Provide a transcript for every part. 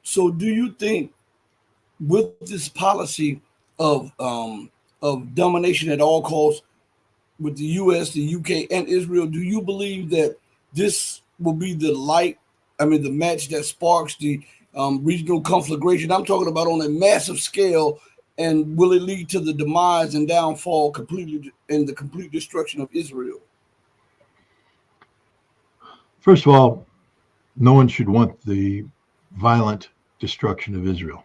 So, do you think with this policy of domination at all costs with the U.S., the U.K., and Israel, do you believe that this will be the light? I mean, the match that sparks the regional conflagration. I'm talking about on a massive scale, and will it lead to the demise and downfall completely and the complete destruction of Israel? First of all, no one should want the violent destruction of Israel.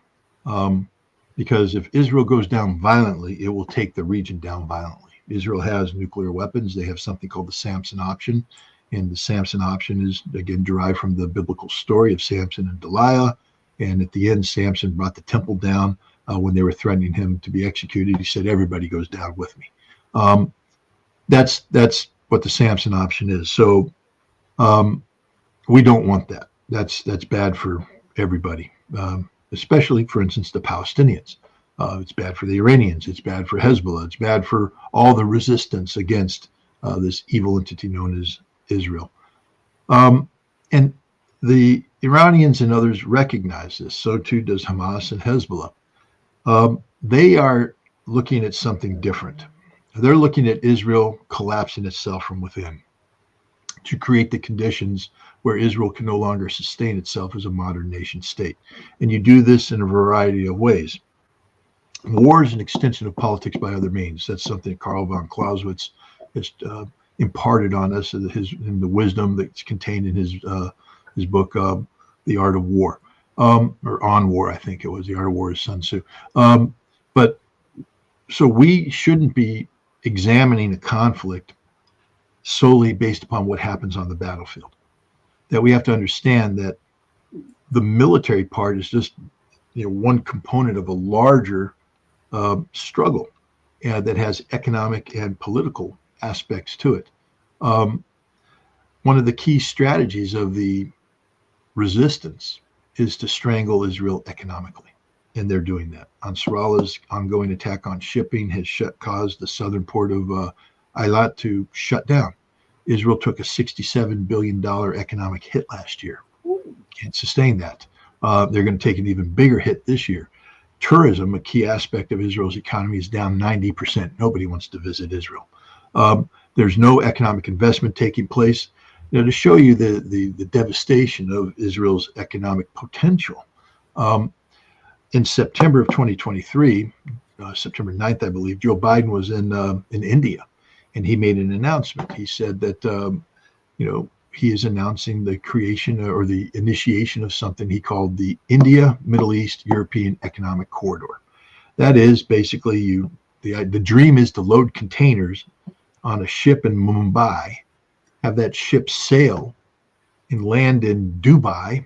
Because if Israel goes down violently, it will take the region down violently. Israel has nuclear weapons. They have something called the Samson option. And the Samson option is, again, derived from the biblical story of Samson and Delilah. And at the end, Samson brought the temple down when they were threatening him to be executed. He said, everybody goes down with me. That's what the Samson option is. So we don't want that. That's bad for everybody, especially, for instance, the Palestinians. It's bad for the Iranians. It's bad for Hezbollah. It's bad for all the resistance against this evil entity known as Israel. And the Iranians and others recognize this. So too does Hamas and Hezbollah. They are looking at something different. They're looking at Israel collapsing itself from within to create the conditions where Israel can no longer sustain itself as a modern nation state. And you do this in a variety of ways. War is an extension of politics by other means. That's something Karl von Clausewitz has imparted on us in the wisdom that's contained in his book, The Art of War, or On War, I think it was. The Art of War is Sun Tzu. But so we shouldn't be examining a conflict solely based upon what happens on the battlefield. That we have to understand that the military part is just one component of a larger struggle that has economic and political aspects to it. One of the key strategies of the resistance is to strangle Israel economically, and they're doing that. Ansarallah's ongoing attack on shipping has caused the southern port of Eilat to shut down. Israel took a $67 billion economic hit last year. Can't sustain that. They're going to take an even bigger hit this year. Tourism, a key aspect of Israel's economy, is down 90%. Nobody wants to visit Israel. There's no economic investment taking place. To show you the devastation of Israel's economic potential, in September of 2023, September 9th, I believe, Joe Biden was in India, and he made an announcement. He said that he is announcing the creation or the initiation of something he called the India, Middle East, European Economic Corridor. That is basically the dream is to load containers on a ship in Mumbai, have that ship sail and land in Dubai,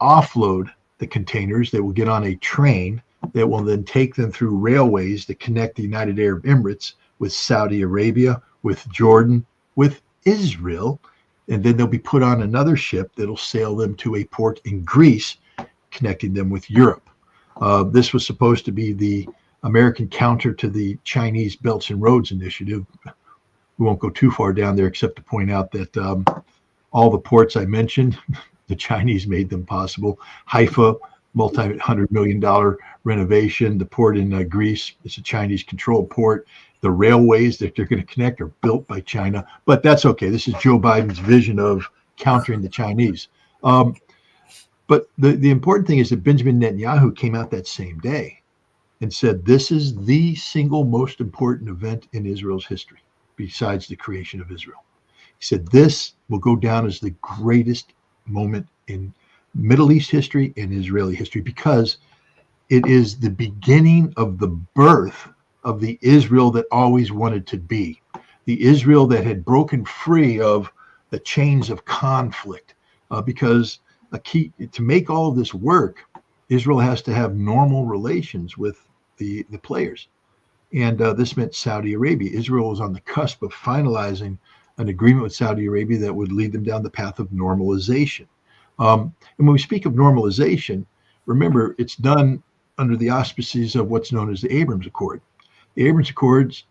offload the containers that will get on a train that will then take them through railways that connect the United Arab Emirates with Saudi Arabia, with Jordan, with Israel, and then they'll be put on another ship that'll sail them to a port in Greece, connecting them with Europe. This was supposed to be the American counter to the Chinese Belts and Roads Initiative. We won't go too far down there except to point out that all the ports I mentioned, the Chinese made them possible. Haifa, multi-$100 million renovation. The port in Greece is a Chinese-controlled port. The railways that they're going to connect are built by China, but that's okay. This is Joe Biden's vision of countering the Chinese. But the important thing is that Benjamin Netanyahu came out that same day and said, this is the single most important event in Israel's history, besides the creation of Israel. He said, this will go down as the greatest moment in Middle East history and Israeli history, because it is the beginning of the birth of the Israel that always wanted to be, the Israel that had broken free of the chains of conflict. Because a key to make all of this work, Israel has to have normal relations with the players. And this meant Saudi Arabia. Israel was on the cusp of finalizing an agreement with Saudi Arabia that would lead them down the path of normalization. And when we speak of normalization, remember, it's done under the auspices of what's known as the Abraham Accord. The Abraham Accords,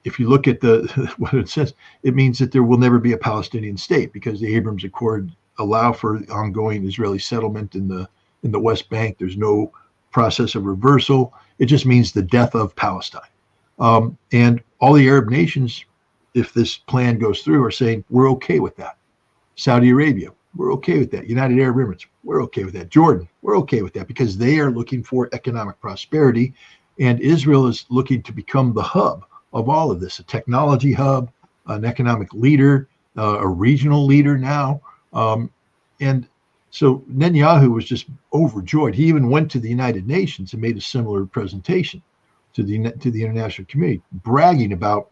if you look at what it says, it means that there will never be a Palestinian state, because the Abraham Accord allow for ongoing Israeli settlement in the West Bank. There's no process of reversal. It just means the death of Palestine. And all the Arab nations, if this plan goes through, are saying we're okay with that. Saudi Arabia, we're okay with that. United Arab Emirates, we're okay with that. Jordan, we're okay with that, because they are looking for economic prosperity, and Israel is looking to become the hub of all of this, a technology hub, an economic leader, a regional leader now. And so Netanyahu was just overjoyed. He even went to the United Nations and made a similar presentation to the international community, bragging about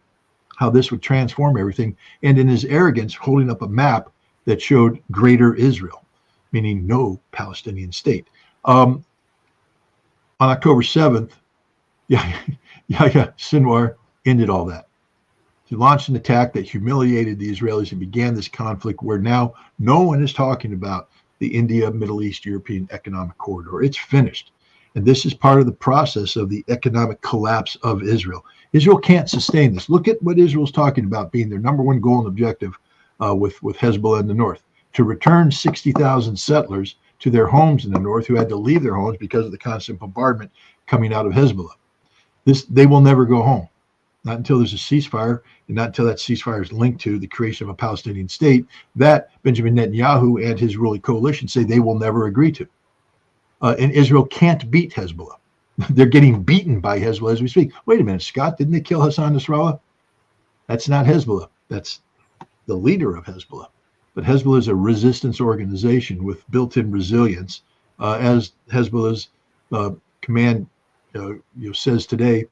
how this would transform everything, and in his arrogance, holding up a map that showed Greater Israel, meaning no Palestinian state. On October 7th, Sinwar ended all that. He launched an attack that humiliated the Israelis and began this conflict where now no one is talking about the India, Middle East, European economic corridor. It's finished. And this is part of the process of the economic collapse of Israel. Israel can't sustain this. Look at what Israel's talking about being their number one goal and objective with Hezbollah in the north, to return 60,000 settlers to their homes in the north who had to leave their homes because of the constant bombardment coming out of Hezbollah. They will never go home, not until there's a ceasefire, and not until that ceasefire is linked to the creation of a Palestinian state that Benjamin Netanyahu and his ruling coalition say they will never agree to. And Israel can't beat Hezbollah. They're getting beaten by Hezbollah as we speak. Wait a minute, Scott, didn't they kill Hassan Nasrallah? That's not Hezbollah. That's the leader of Hezbollah. But Hezbollah is a resistance organization with built-in resilience. As Hezbollah's command says today,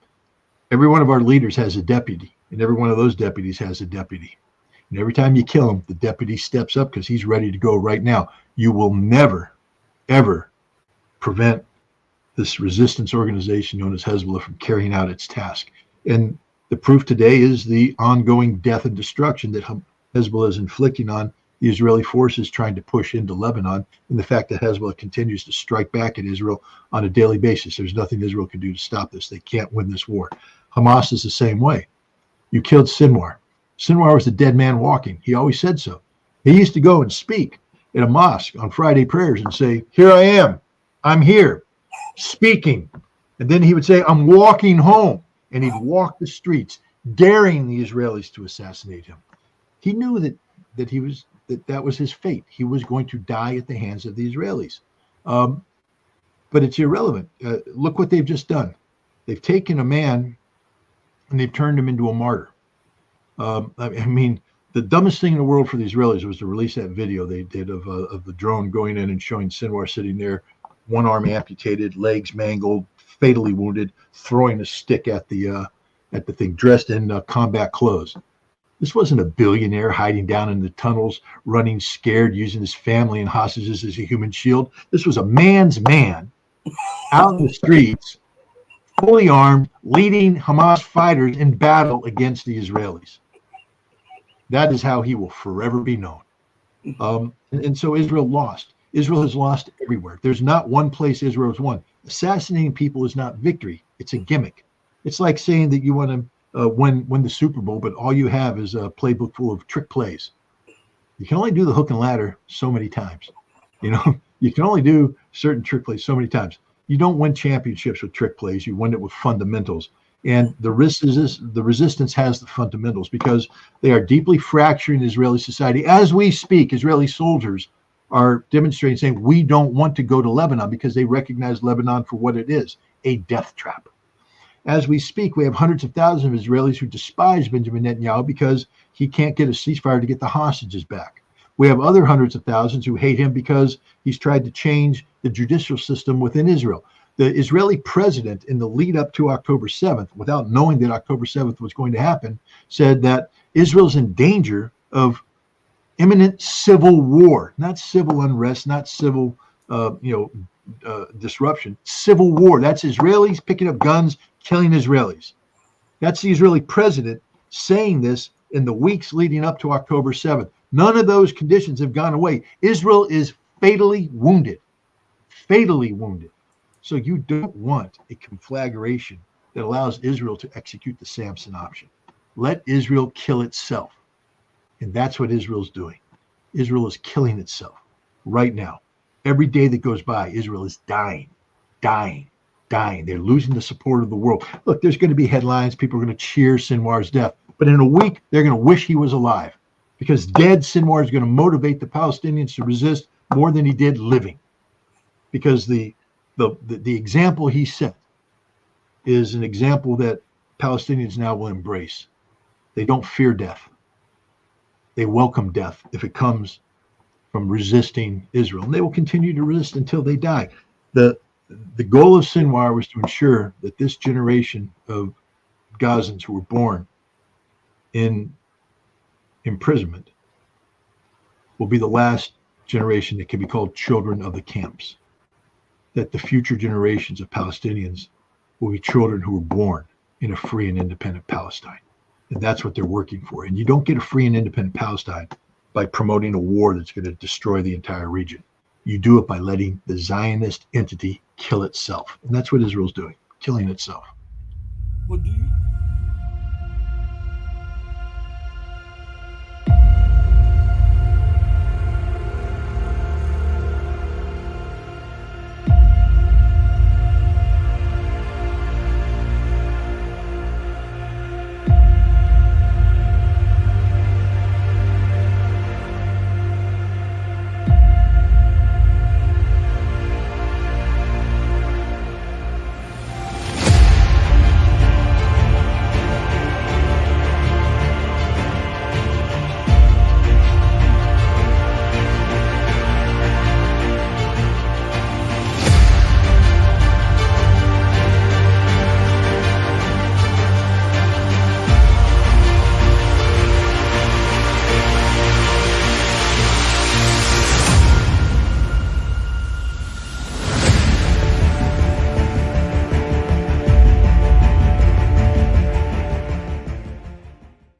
every one of our leaders has a deputy, and every one of those deputies has a deputy. And every time you kill him, the deputy steps up because he's ready to go right now. You will never, ever prevent this resistance organization known as Hezbollah from carrying out its task. And the proof today is the ongoing death and destruction that Hezbollah is inflicting on the Israeli forces trying to push into Lebanon, and the fact that Hezbollah continues to strike back at Israel on a daily basis. There's nothing Israel can do to stop this. They can't win this war. Hamas is the same way. You killed Sinwar. Sinwar was the dead man walking. He always said so. He used to go and speak in a mosque on Friday prayers and say, "Here I am. I'm here, speaking." And then he would say, "I'm walking home." And he'd walk the streets, daring the Israelis to assassinate him. He knew that was his fate. He was going to die at the hands of the Israelis. But it's irrelevant. Look what they've just done. They've taken a man and they've turned him into a martyr. I mean, the dumbest thing in the world for the Israelis was to release that video they did of the drone going in and showing Sinwar sitting there, one arm amputated, legs mangled, fatally wounded, throwing a stick at the thing, dressed in combat clothes. This wasn't a billionaire hiding down in the tunnels, running scared, using his family and hostages as a human shield. This was a man's man out in the streets, fully armed, leading Hamas fighters in battle against the Israelis. That is how he will forever be known. And so Israel lost. Israel has lost everywhere. There's not one place Israel has won. Assassinating people is not victory. It's a gimmick. It's like saying that you want to win the Super Bowl, but all you have is a playbook full of trick plays. You can only do the hook and ladder so many times. You can only do certain trick plays so many times. You don't win championships with trick plays. You win it with fundamentals. And the resistance has the fundamentals because they are deeply fracturing Israeli society. As we speak, Israeli soldiers are demonstrating, saying, we don't want to go to Lebanon because they recognize Lebanon for what it is, a death trap. As we speak, we have hundreds of thousands of Israelis who despise Benjamin Netanyahu because he can't get a ceasefire to get the hostages back. We have other hundreds of thousands who hate him because he's tried to change the judicial system within Israel. The Israeli president, in the lead up to October 7th, without knowing that October 7th was going to happen, said that Israel's in danger of imminent civil war, not civil unrest, not civil disruption, civil war. That's Israelis picking up guns, killing Israelis. That's the Israeli president saying this in the weeks leading up to October 7th. None of those conditions have gone away. Israel is fatally wounded. Fatally wounded. So you don't want a conflagration that allows Israel to execute the Samson option. Let Israel kill itself. And that's what Israel's doing. Israel is killing itself right now. Every day that goes by, Israel is dying, dying, dying. They're losing the support of the world. Look, there's going to be headlines. People are going to cheer Sinwar's death. But in a week, they're going to wish he was alive, because dead Sinwar is going to motivate the Palestinians to resist more than he did living. Because the example he set is an example that Palestinians now will embrace. They don't fear death. They welcome death if it comes from resisting Israel. And they will continue to resist until they die. The goal of Sinwar was to ensure that this generation of Gazans who were born in imprisonment will be the last generation that can be called children of the camps. That the future generations of Palestinians will be children who were born in a free and independent Palestine. And that's what they're working for. And you don't get a free and independent Palestine by promoting a war that's going to destroy the entire region. You do it by letting the Zionist entity kill itself. And that's what Israel's doing, killing itself. But